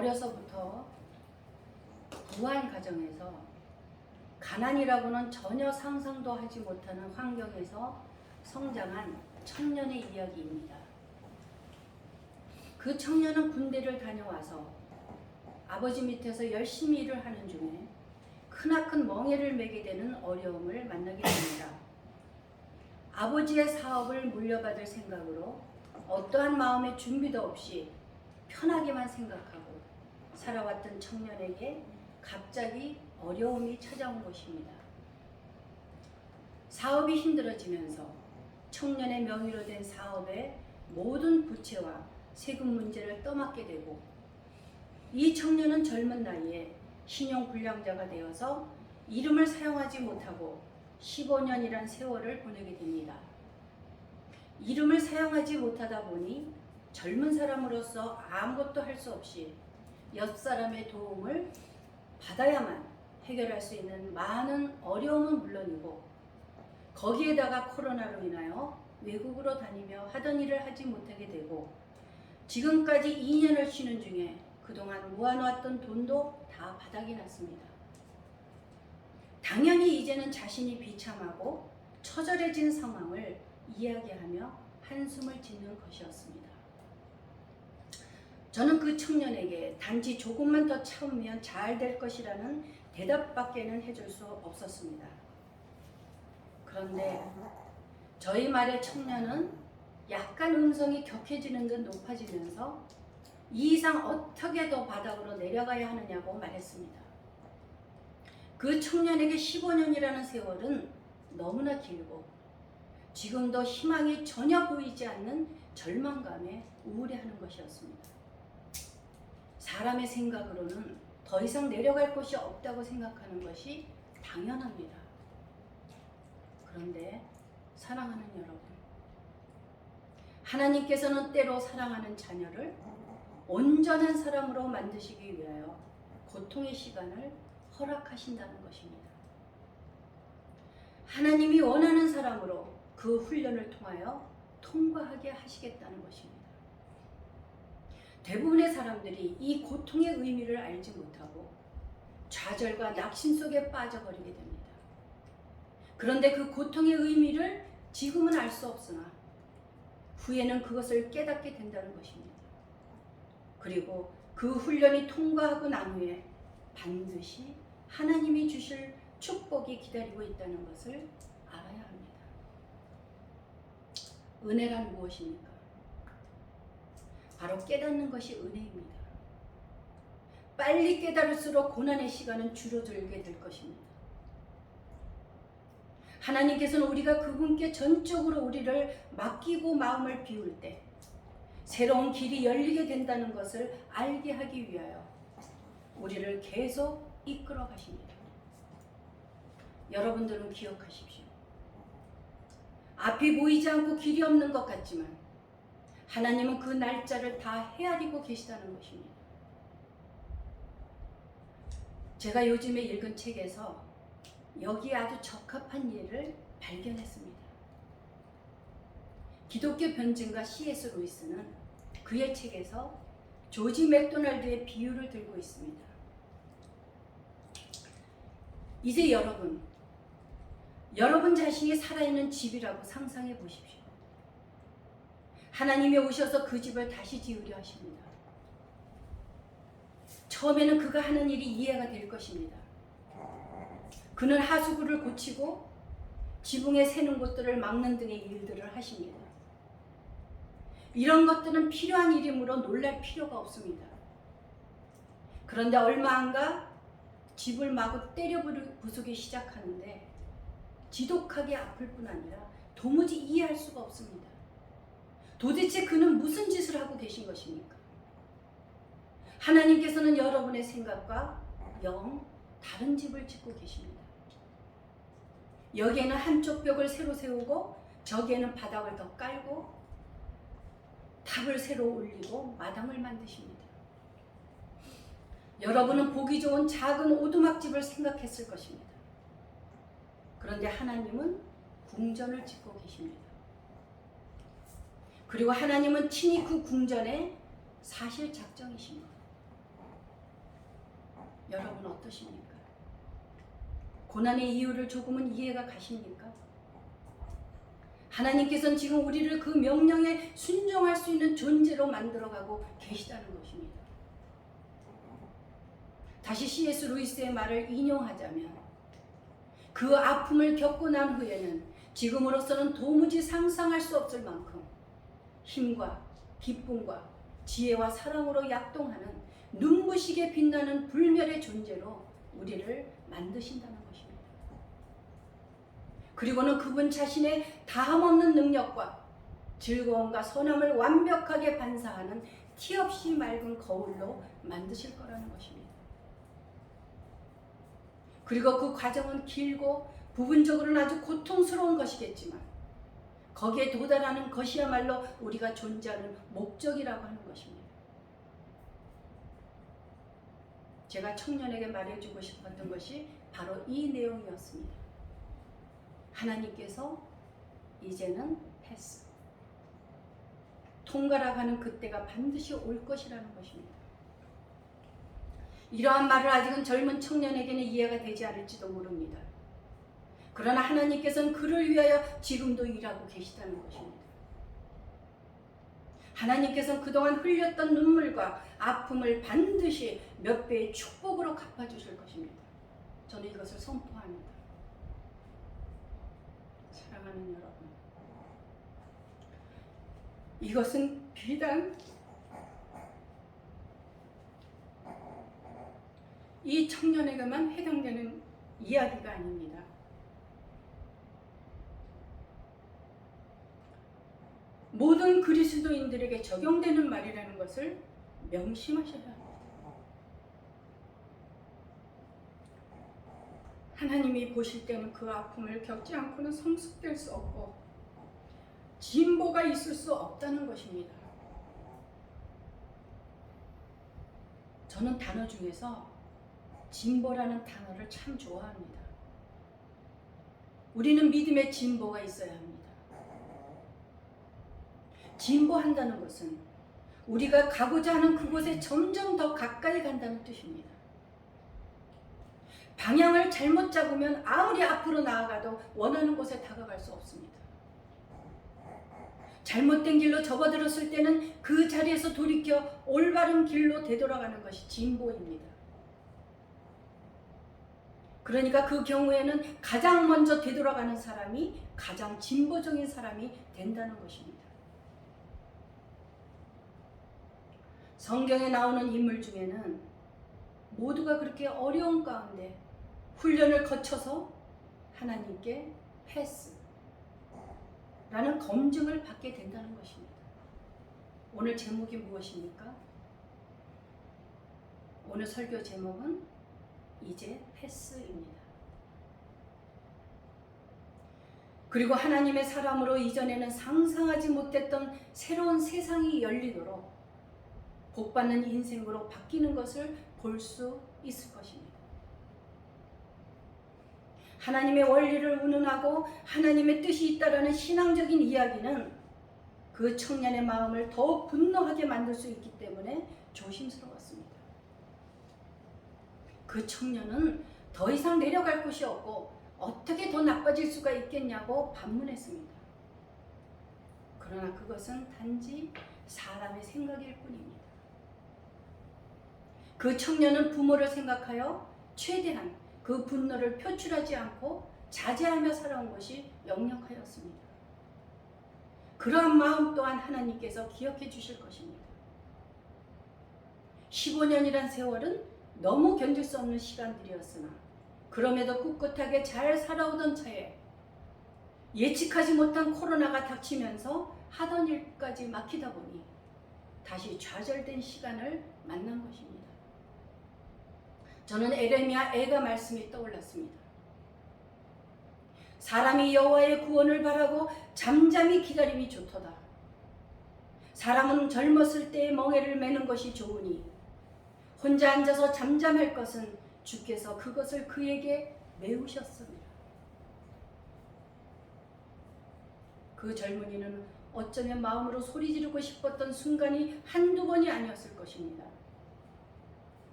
어려서부터 부한 가정에서 가난이라고는 전혀 상상도 하지 못하는 환경에서 성장한 청년의 이야기입니다. 그 청년은 군대를 다녀와서 아버지 밑에서 열심히 일을 하는 중에 크나큰 멍에를 매게 되는 어려움을 만나게 됩니다. 아버지의 사업을 물려받을 생각으로 어떠한 마음의 준비도 없이 편하게만 생각하고 살아왔던 청년에게 갑자기 어려움이 찾아온 것입니다. 사업이 힘들어지면서 청년의 명의로 된 사업의 모든 부채와 세금 문제를 떠맡게 되고, 이 청년은 젊은 나이에 신용불량자가 되어서 이름을 사용하지 못하고 15년이란 세월을 보내게 됩니다. 이름을 사용하지 못하다 보니 젊은 사람으로서 아무것도 할 수 없이 옆 사람의 도움을 받아야만 해결할 수 있는 많은 어려움은 물론이고, 거기에다가 코로나로 인하여 외국으로 다니며 하던 일을 하지 못하게 되고, 지금까지 2년을 쉬는 중에 그동안 모아놓았던 돈도 다 바닥이 났습니다. 당연히 이제는 자신이 비참하고 처절해진 상황을 이야기하며 한숨을 짓는 것이었습니다. 저는 그 청년에게 단지 조금만 더 참으면 잘 될 것이라는 대답밖에는 해줄 수 없었습니다. 그런데 저희 말의 청년은 약간 음성이 격해지는 듯 높아지면서 이 이상 어떻게 더 바닥으로 내려가야 하느냐고 말했습니다. 그 청년에게 15년이라는 세월은 너무나 길고 지금도 희망이 전혀 보이지 않는 절망감에 우울해하는 것이었습니다. 사람의 생각으로는 더 이상 내려갈 곳이 없다고 생각하는 것이 당연합니다. 그런데 사랑하는 여러분, 하나님께서는 때로 사랑하는 자녀를 온전한 사람으로 만드시기 위하여 고통의 시간을 허락하신다는 것입니다. 하나님이 원하는 사람으로 그 훈련을 통하여 통과하게 하시겠다는 것입니다. 대부분의 사람들이 이 고통의 의미를 알지 못하고 좌절과 낙심 속에 빠져버리게 됩니다. 그런데 그 고통의 의미를 지금은 알 수 없으나 후에는 그것을 깨닫게 된다는 것입니다. 그리고 그 훈련이 통과하고 난 후에 반드시 하나님이 주실 축복이 기다리고 있다는 것을 알아야 합니다. 은혜란 무엇입니까? 바로 깨닫는 것이 은혜입니다. 빨리 깨달을수록 고난의 시간은 줄어들게 될 것입니다. 하나님께서는 우리가 그분께 전적으로 우리를 맡기고 마음을 비울 때 새로운 길이 열리게 된다는 것을 알게 하기 위하여 우리를 계속 이끌어 가십니다. 여러분들은 기억하십시오. 앞이 보이지 않고 길이 없는 것 같지만 하나님은 그 날짜를 다 헤아리고 계시다는 것입니다. 제가 요즘에 읽은 책에서 여기에 아주 적합한 예를 발견했습니다. 기독교 변증가 C.S. 루이스는 그의 책에서 조지 맥도날드의 비유를 들고 있습니다. 이제 여러분 자신이 살아있는 집이라고 상상해 보십시오. 하나님이 오셔서 그 집을 다시 지으려 하십니다. 처음에는 그가 하는 일이 이해가 될 것입니다. 그는 하수구를 고치고 지붕에 새는 곳들을 막는 등의 일들을 하십니다. 이런 것들은 필요한 일이므로 놀랄 필요가 없습니다. 그런데 얼마 안 가 집을 마구 때려 부수기 시작하는데 지독하게 아플 뿐 아니라 도무지 이해할 수가 없습니다. 도대체 그는 무슨 짓을 하고 계신 것입니까? 하나님께서는 여러분의 생각과 영 다른 집을 짓고 계십니다. 여기에는 한쪽 벽을 새로 세우고 저기에는 바닥을 더 깔고 탑을 새로 올리고 마당을 만드십니다. 여러분은 보기 좋은 작은 오두막집을 생각했을 것입니다. 그런데 하나님은 궁전을 짓고 계십니다. 그리고 하나님은 친히 그 궁전에 사실 작정이십니다. 여러분 어떠십니까? 고난의 이유를 조금은 이해가 가십니까? 하나님께서는 지금 우리를 그 명령에 순종할 수 있는 존재로 만들어가고 계시다는 것입니다. 다시 C.S. 루이스의 말을 인용하자면 그 아픔을 겪고 난 후에는 지금으로서는 도무지 상상할 수 없을 만큼 힘과 기쁨과 지혜와 사랑으로 약동하는 눈부시게 빛나는 불멸의 존재로 우리를 만드신다는 것입니다. 그리고는 그분 자신의 다함없는 능력과 즐거움과 선함을 완벽하게 반사하는 티 없이 맑은 거울로 만드실 거라는 것입니다. 그리고 그 과정은 길고 부분적으로는 아주 고통스러운 것이겠지만 거기에 도달하는 것이야말로 우리가 존재하는 목적이라고 하는 것입니다. 제가 청년에게 말해주고 싶었던 것이 바로 이 내용이었습니다. 하나님께서 이제는 패스. 통과라가는 그때가 반드시 올 것이라는 것입니다. 이러한 말을 아직은 젊은 청년에게는 이해가 되지 않을지도 모릅니다. 그러나 하나님께서는 그를 위하여 지금도 일하고 계시다는 것입니다. 하나님께서는 그동안 흘렸던 눈물과 아픔을 반드시 몇 배의 축복으로 갚아주실 것입니다. 저는 이것을 선포합니다. 사랑하는 여러분, 이것은 비단 이 청년에게만 해당되는 이야기가 아닙니다. 모든 그리스도인들에게 적용되는 말이라는 것을 명심하셔야 합니다. 하나님이 보실 때는 그 아픔을 겪지 않고는 성숙될 수 없고 진보가 있을 수 없다는 것입니다. 저는 단어 중에서 진보라는 단어를 참 좋아합니다. 우리는 믿음의 진보가 있어야 합니다. 진보한다는 것은 우리가 가고자 하는 그곳에 점점 더 가까이 간다는 뜻입니다. 방향을 잘못 잡으면 아무리 앞으로 나아가도 원하는 곳에 다가갈 수 없습니다. 잘못된 길로 접어들었을 때는 그 자리에서 돌이켜 올바른 길로 되돌아가는 것이 진보입니다. 그러니까 그 경우에는 가장 먼저 되돌아가는 사람이 가장 진보적인 사람이 된다는 것입니다. 성경에 나오는 인물 중에는 모두가 그렇게 어려운 가운데 훈련을 거쳐서 하나님께 패스라는 검증을 받게 된다는 것입니다. 오늘 제목이 무엇입니까? 오늘 설교 제목은 이제 패스입니다. 그리고 하나님의 사람으로 이전에는 상상하지 못했던 새로운 세상이 열리도록 복받는 인생으로 바뀌는 것을 볼 수 있을 것입니다. 하나님의 원리를 운운하고 하나님의 뜻이 있다라는 신앙적인 이야기는 그 청년의 마음을 더욱 분노하게 만들 수 있기 때문에 조심스러웠습니다. 그 청년은 더 이상 내려갈 곳이 없고 어떻게 더 나빠질 수가 있겠냐고 반문했습니다. 그러나 그것은 단지 사람의 생각일 뿐입니다. 그 청년은 부모를 생각하여 최대한 그 분노를 표출하지 않고 자제하며 살아온 것이 역력하였습니다. 그러한 마음 또한 하나님께서 기억해 주실 것입니다. 15년이란 세월은 너무 견딜 수 없는 시간들이었으나 그럼에도 꿋꿋하게 잘 살아오던 차에 예측하지 못한 코로나가 닥치면서 하던 일까지 막히다 보니 다시 좌절된 시간을 만난 것입니다. 저는 에레미야 애가 말씀이 떠올랐습니다. 사람이 여호와의 구원을 바라고 잠잠히 기다림이 좋도다. 사람은 젊었을 때의 멍에를 매는 것이 좋으니 혼자 앉아서 잠잠할 것은 주께서 그것을 그에게 메우셨습니다. 그 젊은이는 어쩌면 마음으로 소리 지르고 싶었던 순간이 한두 번이 아니었을 것입니다.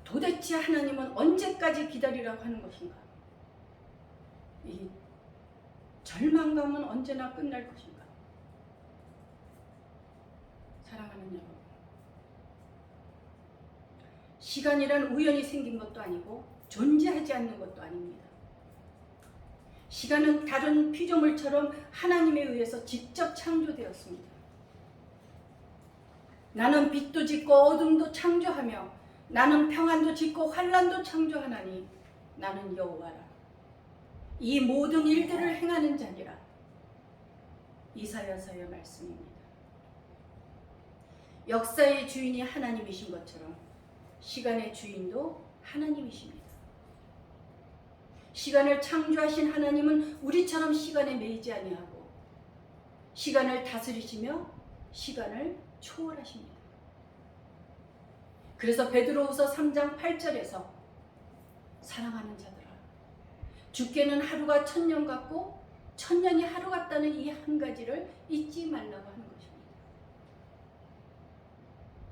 도대체 하나님은 언제까지 기다리라고 하는 것인가? 이 절망감은 언제나 끝날 것인가? 사랑하는 여러분, 시간이란 우연히 생긴 것도 아니고 존재하지 않는 것도 아닙니다. 시간은 다른 피조물처럼 하나님에 의해서 직접 창조되었습니다. 나는 빛도 짓고 어둠도 창조하며 나는 평안도 짓고 환난도 창조하나니 나는 여호와라. 이 모든 일들을 행하는 자니라. 이사야서의 말씀입니다. 역사의 주인이 하나님이신 것처럼 시간의 주인도 하나님이십니다. 시간을 창조하신 하나님은 우리처럼 시간에 매이지 아니하고 시간을 다스리시며 시간을 초월하십니다. 그래서 베드로후서 3장 8절에서 사랑하는 자들아, 주께는 하루가 1000년 같고 1000년이 하루 같다는 이 한 가지를 잊지 말라고 하는 것입니다.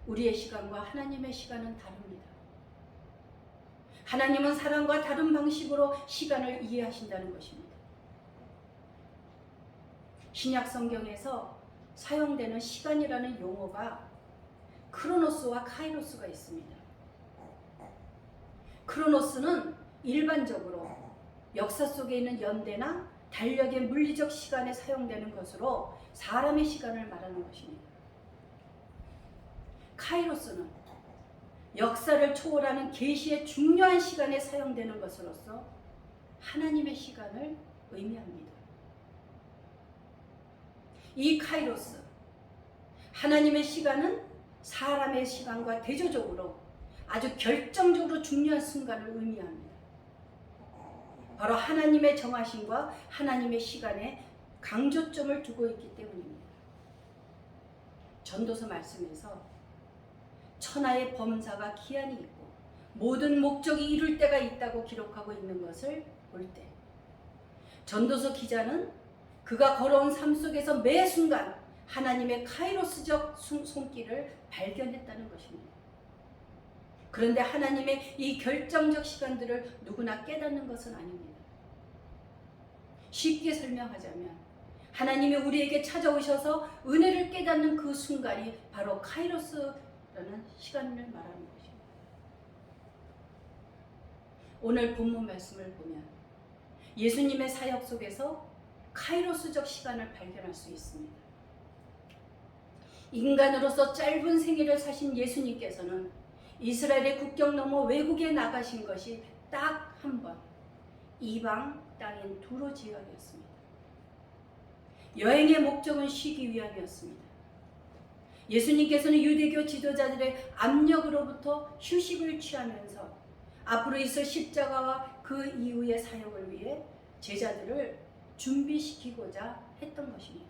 우리의 시간과 하나님의 시간은 다릅니다. 하나님은 사람과 다른 방식으로 시간을 이해하신다는 것입니다. 신약 성경에서 사용되는 시간이라는 용어가 크로노스와 카이로스가 있습니다. 크로노스는 일반적으로 역사 속에 있는 연대나 달력의 물리적 시간에 사용되는 것으로 사람의 시간을 말하는 것입니다. 카이로스는 역사를 초월하는 계시의 중요한 시간에 사용되는 것으로서 하나님의 시간을 의미합니다. 이 카이로스, 하나님의 시간은 사람의 시간과 대조적으로 아주 결정적으로 중요한 순간을 의미합니다. 바로 하나님의 정하심과 하나님의 시간에 강조점을 두고 있기 때문입니다. 전도서 말씀에서 천하의 범사가 기한이 있고 모든 목적이 이룰 때가 있다고 기록하고 있는 것을 볼 때 전도서 기자는 그가 걸어온 삶 속에서 매 순간 하나님의 카이로스적 손길을 발견했다는 것입니다. 그런데 하나님의 이 결정적 시간들을 누구나 깨닫는 것은 아닙니다. 쉽게 설명하자면 하나님이 우리에게 찾아오셔서 은혜를 깨닫는 그 순간이 바로 카이로스라는 시간을 말하는 것입니다. 오늘 본문 말씀을 보면 예수님의 사역 속에서 카이로스적 시간을 발견할 수 있습니다. 인간으로서 짧은 생애를 사신 예수님께서는 이스라엘의 국경 넘어 외국에 나가신 것이 딱 한 번, 이방 땅인 두로 지역이었습니다. 여행의 목적은 쉬기 위함이었습니다. 예수님께서는 유대교 지도자들의 압력으로부터 휴식을 취하면서 앞으로 있을 십자가와 그 이후의 사역을 위해 제자들을 준비시키고자 했던 것입니다.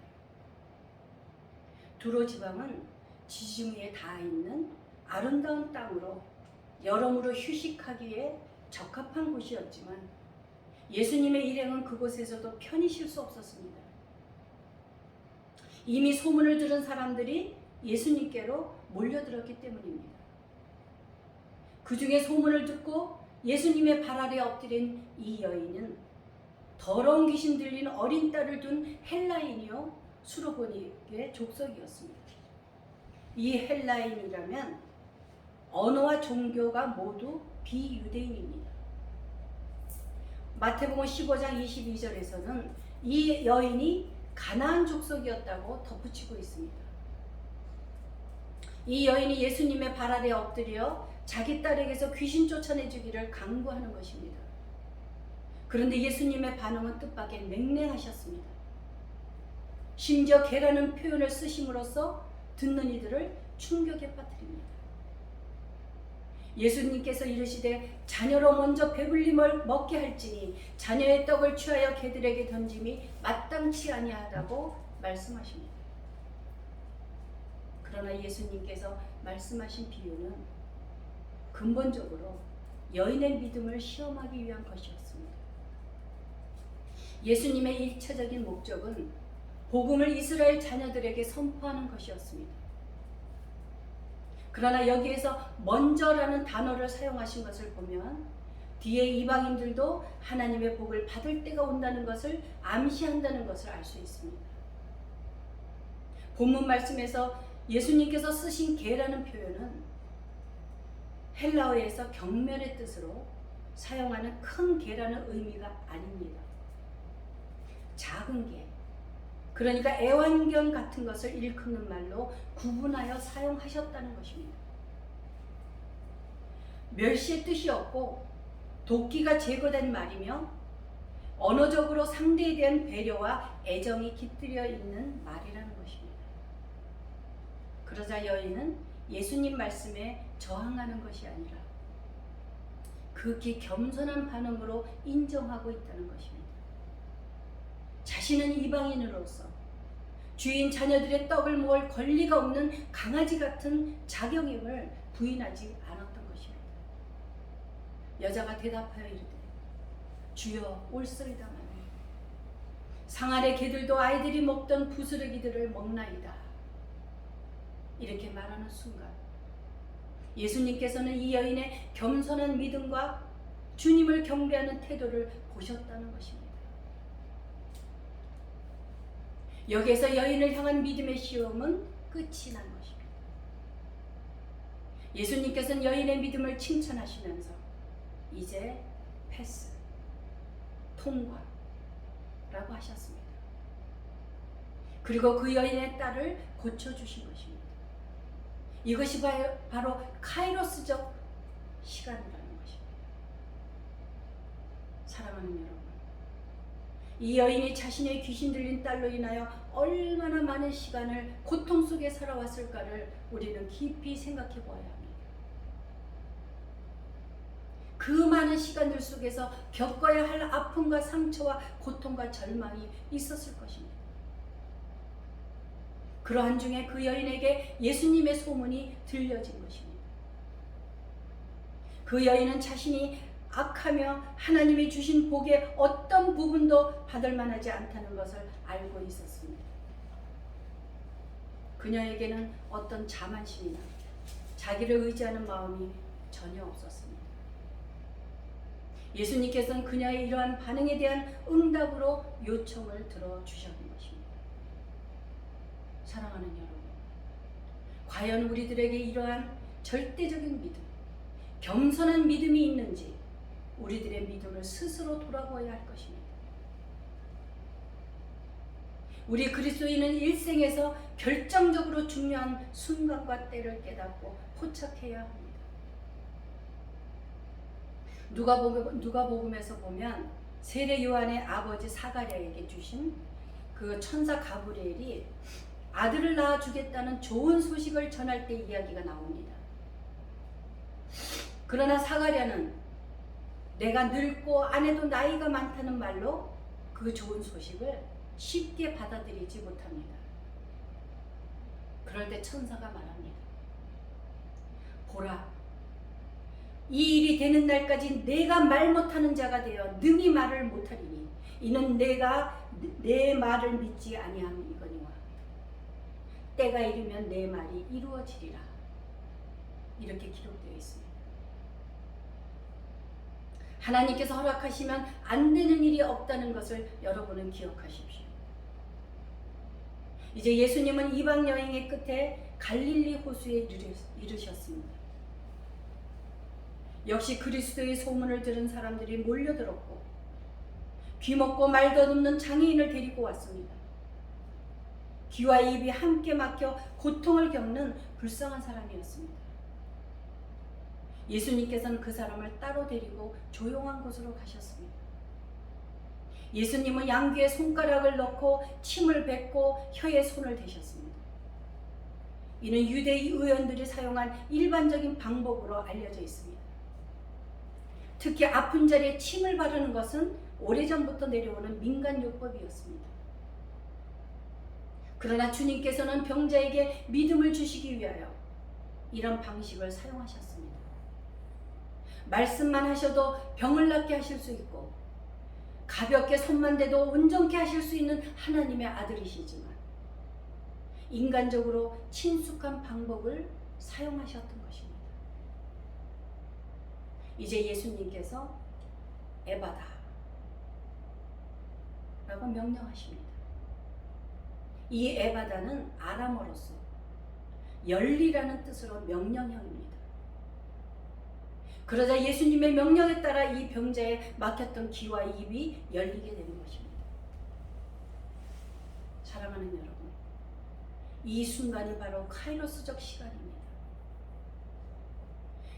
두로 지방은 지중 위에 닿아 있는 아름다운 땅으로 여러모로 휴식하기에 적합한 곳이었지만 예수님의 일행은 그곳에서도 편히 쉴 수 없었습니다. 이미 소문을 들은 사람들이 예수님께로 몰려들었기 때문입니다. 그 중에 소문을 듣고 예수님의 발 아래 엎드린 이 여인은 더러운 귀신 들린 어린 딸을 둔 헬라인이요 수로보니의 족속이었습니다. 이 헬라인이라면 언어와 종교가 모두 비유대인입니다. 마태복음 15장 22절에서는 이 여인이 가나안 족속이었다고 덧붙이고 있습니다. 이 여인이 예수님의 발 아래 엎드려 자기 딸에게서 귀신 쫓아내주기를 강구하는 것입니다. 그런데 예수님의 반응은 뜻밖의 냉랭하셨습니다. 심지어 개라는 표현을 쓰심으로써 듣는 이들을 충격에 빠뜨립니다. 예수님께서 이르시되 자녀로 먼저 배불림을 먹게 할지니 자녀의 떡을 취하여 개들에게 던짐이 마땅치 아니하다고 말씀하십니다. 그러나 예수님께서 말씀하신 비유는 근본적으로 여인의 믿음을 시험하기 위한 것이었습니다. 예수님의 1차적인 목적은 복음을 이스라엘 자녀들에게 선포하는 것이었습니다. 그러나 여기에서 먼저라는 단어를 사용하신 것을 보면 뒤에 이방인들도 하나님의 복을 받을 때가 온다는 것을 암시한다는 것을 알 수 있습니다. 본문 말씀에서 예수님께서 쓰신 개라는 표현은 헬라어에서 경멸의 뜻으로 사용하는 큰 개라는 의미가 아닙니다. 작은 개, 그러니까 애완견 같은 것을 일컫는 말로 구분하여 사용하셨다는 것입니다. 멸시의 뜻이 없고 도끼가 제거된 말이며 언어적으로 상대에 대한 배려와 애정이 깃들여 있는 말이라는 것입니다. 그러자 여인은 예수님 말씀에 저항하는 것이 아니라 극히 겸손한 반응으로 인정하고 있다는 것입니다. 자신은 이방인으로서 주인 자녀들의 떡을 먹을 권리가 없는 강아지 같은 자격임을 부인하지 않았던 것입니다. 여자가 대답하여 이르되 주여 옳소이다마는 상아래 개들도 아이들이 먹던 부스러기들을 먹나이다. 이렇게 말하는 순간 예수님께서는 이 여인의 겸손한 믿음과 주님을 경배하는 태도를 보셨다는 것입니다. 여기에서 여인을 향한 믿음의 시험은 끝이 난 것입니다. 예수님께서는 여인의 믿음을 칭찬하시면서 이제 패스, 통과라고 하셨습니다. 그리고 그 여인의 딸을 고쳐주신 것입니다. 이것이 바로 카이로스적 시간이라는 것입니다. 사랑하는 여러분, 이 여인이 자신의 귀신 들린 딸로 인하여 얼마나 많은 시간을 고통 속에 살아왔을까를 우리는 깊이 생각해 보아야 합니다. 그 많은 시간들 속에서 겪어야 할 아픔과 상처와 고통과 절망이 있었을 것입니다. 그러한 중에 그 여인에게 예수님의 소문이 들려진 것입니다. 그 여인은 자신이 악하며 하나님이 주신 복의 어떤 부분도 받을 만하지 않다는 것을 알고 있었습니다. 그녀에게는 어떤 자만심이나 자기를 의지하는 마음이 전혀 없었습니다. 예수님께서는 그녀의 이러한 반응에 대한 응답으로 요청을 들어주셨는 것입니다. 사랑하는 여러분, 과연 우리들에게 이러한 절대적인 믿음, 겸손한 믿음이 있는지 우리들의 믿음을 스스로 돌아보아야 할 것입니다. 우리 그리스도인은 일생에서 결정적으로 중요한 순간과 때를 깨닫고 포착해야 합니다. 누가복음에서 보면 세례 요한의 아버지 사가랴에게 주신 그 천사 가브리엘이 아들을 낳아 주겠다는 좋은 소식을 전할 때 이야기가 나옵니다. 그러나 사가랴는 내가 늙고 아내도 나이가 많다는 말로 그 좋은 소식을 쉽게 받아들이지 못합니다. 그럴 때 천사가 말합니다. 보라, 이 일이 되는 날까지 내가 말 못하는 자가 되어 능히 말을 못하리니 이는 내가 내 말을 믿지 아니함이거니와 때가 이르면 내 말이 이루어지리라. 이렇게 기록되어 있습니다. 하나님께서 허락하시면 안 되는 일이 없다는 것을 여러분은 기억하십시오. 이제 예수님은 이방 여행의 끝에 갈릴리 호수에 이르셨습니다. 역시 그리스도의 소문을 들은 사람들이 몰려들었고 귀먹고 말 더듬는 장애인을 데리고 왔습니다. 귀와 입이 함께 막혀 고통을 겪는 불쌍한 사람이었습니다. 예수님께서는 그 사람을 따로 데리고 조용한 곳으로 가셨습니다. 예수님은 양귀에 손가락을 넣고 침을 뱉고 혀에 손을 대셨습니다. 이는 유대 의원들이 사용한 일반적인 방법으로 알려져 있습니다. 특히 아픈 자리에 침을 바르는 것은 오래전부터 내려오는 민간요법이었습니다. 그러나 주님께서는 병자에게 믿음을 주시기 위하여 이런 방식을 사용하셨습니다. 말씀만 하셔도 병을 낫게 하실 수 있고 가볍게 손만 대도 온전케 하실 수 있는 하나님의 아들이시지만 인간적으로 친숙한 방법을 사용하셨던 것입니다. 이제 예수님께서 에바다 라고 명령하십니다. 이 에바다는 아람어로서 열리라는 뜻으로 명령형입니다. 그러자 예수님의 명령에 따라 이 병자의 막혔던 귀와 입이 열리게 되는 것입니다. 사랑하는 여러분, 이 순간이 바로 카이로스적 시간입니다.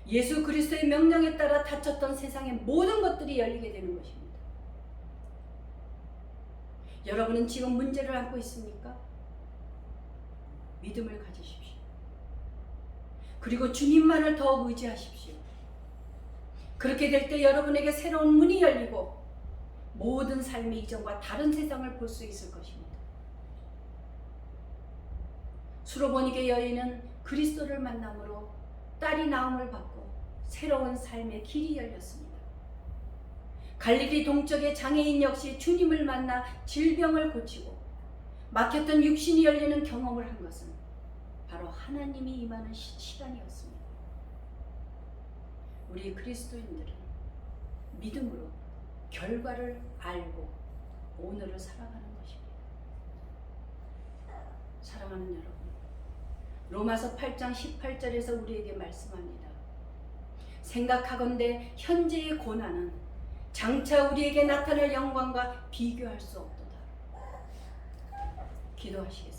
예수 그리스도의 명령에 따라 닫혔던 세상의 모든 것들이 열리게 되는 것입니다. 여러분은 지금 문제를 안고 있습니까? 믿음을 가지십시오. 그리고 주님만을 더욱 의지하십시오. 그렇게 될 때 여러분에게 새로운 문이 열리고 모든 삶의 이전과 다른 세상을 볼 수 있을 것입니다. 수로보니게 여인은 그리스도를 만남으로 딸이 나음을 받고 새로운 삶의 길이 열렸습니다. 갈릴리 동쪽의 장애인 역시 주님을 만나 질병을 고치고 막혔던 육신이 열리는 경험을 한 것은 바로 하나님이 임하는 시간이었습니다. 우리 그리스도인들은 믿음으로 결과를 알고 오늘을 살아가는 것입니다. 사랑하는 여러분, 로마서 8장 18절에서 우리에게 말씀합니다. 생각하건대 현재의 고난은 장차 우리에게 나타날 영광과 비교할 수 없도다. 기도하시겠습니다.